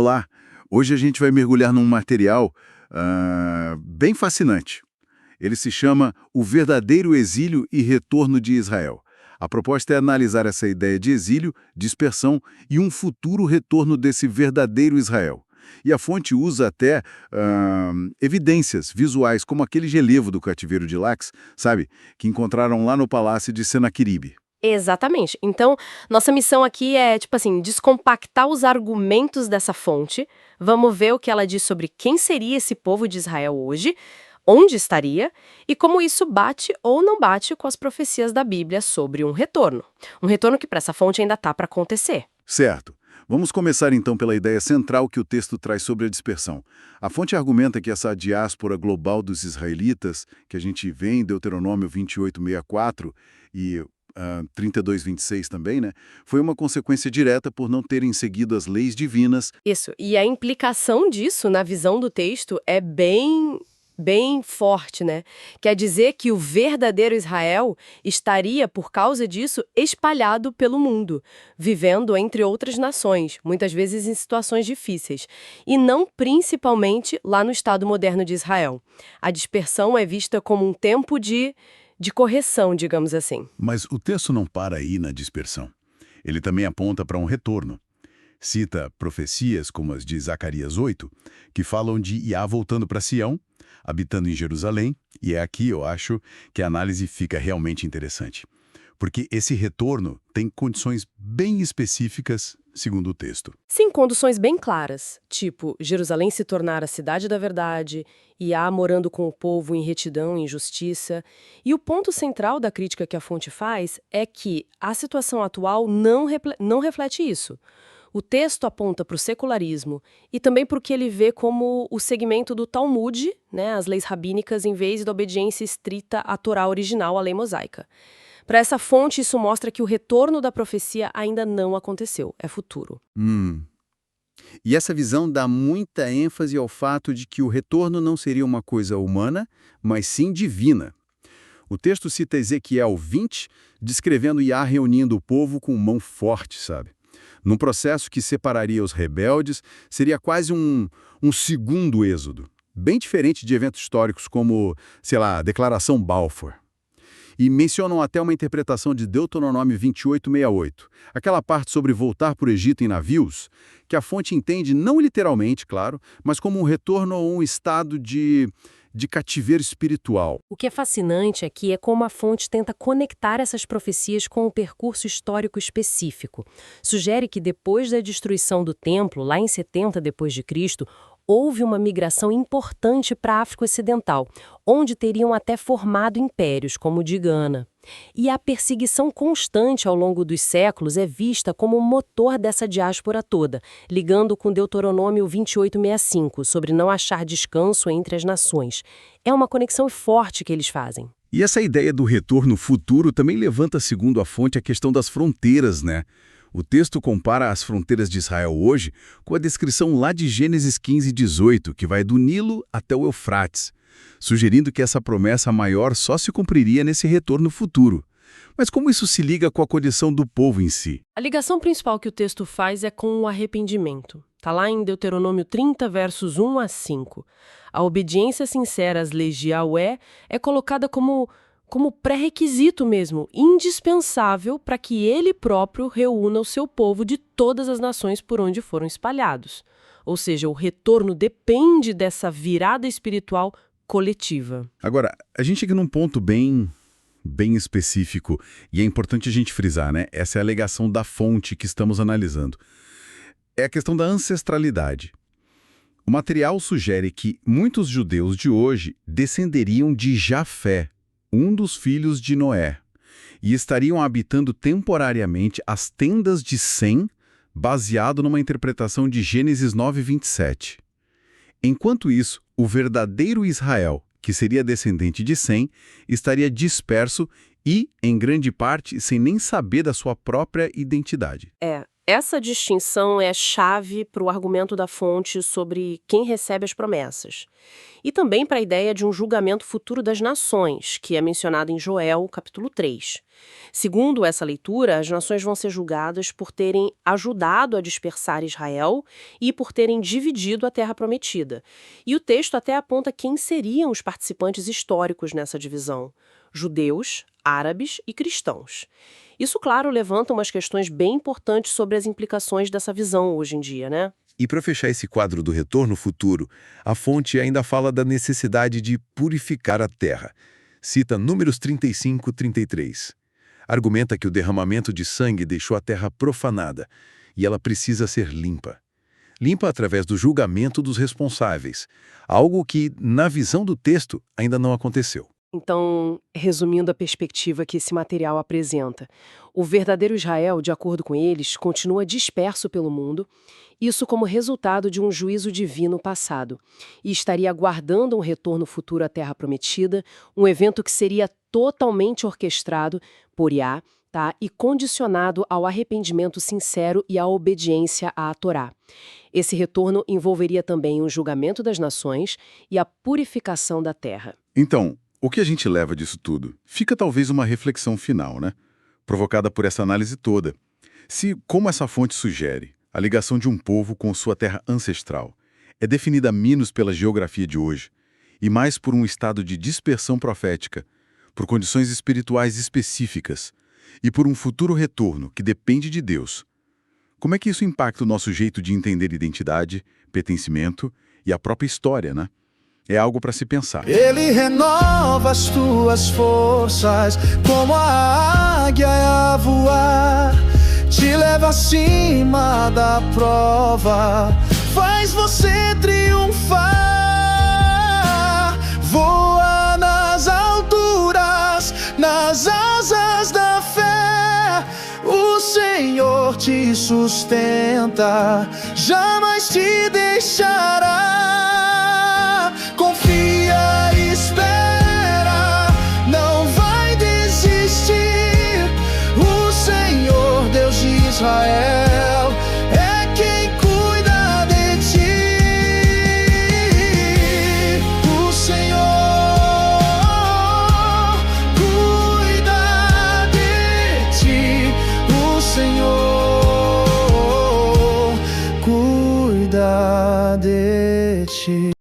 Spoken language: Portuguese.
Olá! Hoje a gente vai mergulhar num material bem fascinante. Ele se chama O Verdadeiro Exílio e Retorno de Israel. A proposta é analisar essa ideia de exílio, dispersão e um futuro retorno desse verdadeiro Israel. E a fonte usa até evidências visuais, como aquele relevo do cativeiro de Lax, sabe? Que encontraram lá no palácio de Senaqueribe. Exatamente. Então, nossa missão aqui é, descompactar os argumentos dessa fonte. Vamos ver o que ela diz sobre quem seria esse povo de Israel hoje, onde estaria e como isso bate ou não bate com as profecias da Bíblia sobre um retorno. Um retorno que para essa fonte ainda está para acontecer. Certo. Vamos começar então pela ideia central que o texto traz sobre a dispersão. A fonte argumenta que essa diáspora global dos israelitas, que a gente vê em Deuteronômio 28:64 e 32:26 também, né, foi uma consequência direta por não terem seguido as leis divinas. Isso. E a implicação disso na visão do texto é bem forte, né? Quer dizer que o verdadeiro Israel estaria, por causa disso, espalhado pelo mundo, vivendo entre outras nações, muitas vezes em situações difíceis, e não principalmente lá no Estado moderno de Israel. A dispersão é vista como um tempo de correção, digamos assim. Mas o texto não para aí na dispersão. Ele também aponta para um retorno. Cita profecias como as de Zacarias 8, que falam de Iá voltando para Sião, habitando em Jerusalém, e é aqui, eu acho, que a análise fica realmente interessante. Porque esse retorno tem condições bem específicas, segundo o texto. Sim, condições bem claras, tipo Jerusalém se tornar a cidade da verdade, Iá morando com o povo em retidão e justiça. E o ponto central da crítica que a fonte faz é que a situação atual não reflete isso. O texto aponta para o secularismo e também para o que ele vê como o segmento do Talmud, né, as leis rabínicas, em vez da obediência estrita à Torá original, a lei mosaica. Para essa fonte, isso mostra que o retorno da profecia ainda não aconteceu, é futuro. E essa visão dá muita ênfase ao fato de que o retorno não seria uma coisa humana, mas sim divina. O texto cita Ezequiel 20, descrevendo Iá reunindo o povo com mão forte, sabe? Num processo que separaria os rebeldes, seria quase um segundo êxodo, bem diferente de eventos históricos como, sei lá, a Declaração Balfour. E mencionam até uma interpretação de Deuteronômio 28:68, aquela parte sobre voltar para o Egito em navios, que a fonte entende não literalmente, claro, mas como um retorno a um estado de cativeiro espiritual. O que é fascinante aqui é como a fonte tenta conectar essas profecias com um percurso histórico específico. Sugere que depois da destruição do templo, lá em 70 d.C., houve uma migração importante para a África Ocidental, onde teriam até formado impérios, como o de Gana. E a perseguição constante ao longo dos séculos é vista como o motor dessa diáspora toda, ligando com Deuteronômio 28:65, sobre não achar descanso entre as nações. É uma conexão forte que eles fazem. E essa ideia do retorno futuro também levanta, segundo a fonte, a questão das fronteiras, né? O texto compara as fronteiras de Israel hoje com a descrição lá de Gênesis 15:18, que vai do Nilo até o Eufrates, sugerindo que essa promessa maior só se cumpriria nesse retorno futuro. Mas como isso se liga com a condição do povo em si? A ligação principal que o texto faz é com o arrependimento. Está lá em Deuteronômio 30, versos 1 a 5. A obediência sincera às leis de Yahweh é colocada como pré-requisito mesmo, indispensável para que ele próprio reúna o seu povo de todas as nações por onde foram espalhados. Ou seja, o retorno depende dessa virada espiritual coletiva. Agora, a gente chega num ponto bem específico, e é importante a gente frisar, né? Essa é a alegação da fonte que estamos analisando. É a questão da ancestralidade. O material sugere que muitos judeus de hoje descenderiam de Jafé, um dos filhos de Noé, e estariam habitando temporariamente as tendas de Sem, baseado numa interpretação de Gênesis 9:27. Enquanto isso, o verdadeiro Israel, que seria descendente de Sem, estaria disperso e, em grande parte, sem nem saber da sua própria identidade. Essa distinção é chave para o argumento da fonte sobre quem recebe as promessas. E também para a ideia de um julgamento futuro das nações, que é mencionado em Joel, capítulo 3. Segundo essa leitura, as nações vão ser julgadas por terem ajudado a dispersar Israel e por terem dividido a terra prometida. E o texto até aponta quem seriam os participantes históricos nessa divisão: judeus, árabes e cristãos. Isso, claro, levanta umas questões bem importantes sobre as implicações dessa visão hoje em dia, né? E para fechar esse quadro do retorno futuro, a fonte ainda fala da necessidade de purificar a terra. Cita Números 35, 33. Argumenta que o derramamento de sangue deixou a terra profanada e ela precisa ser limpa. Limpa através do julgamento dos responsáveis, algo que, na visão do texto, ainda não aconteceu. Então, resumindo a perspectiva que esse material apresenta, o verdadeiro Israel, de acordo com eles, continua disperso pelo mundo, isso como resultado de um juízo divino passado, e estaria aguardando um retorno futuro à Terra Prometida, um evento que seria totalmente orquestrado por Yah, tá, e condicionado ao arrependimento sincero e à obediência à Torá. Esse retorno envolveria também o julgamento das nações e a purificação da terra. Então, o que a gente leva disso tudo? Fica talvez uma reflexão final, né? Provocada por essa análise toda. Se, como essa fonte sugere, a ligação de um povo com sua terra ancestral é definida menos pela geografia de hoje e mais por um estado de dispersão profética, por condições espirituais específicas e por um futuro retorno que depende de Deus, como é que isso impacta o nosso jeito de entender identidade, pertencimento e a própria história, né? É algo para se pensar. Ele renova as tuas forças, como a águia a voar, te leva acima da prova, faz você triunfar, voa nas alturas, nas asas da fé, o Senhor te sustenta, jamais te deixará. Confia e espera, não vai desistir. O Senhor, Deus de Israel, é quem cuida de ti. O Senhor cuida de ti. O Senhor cuida de ti.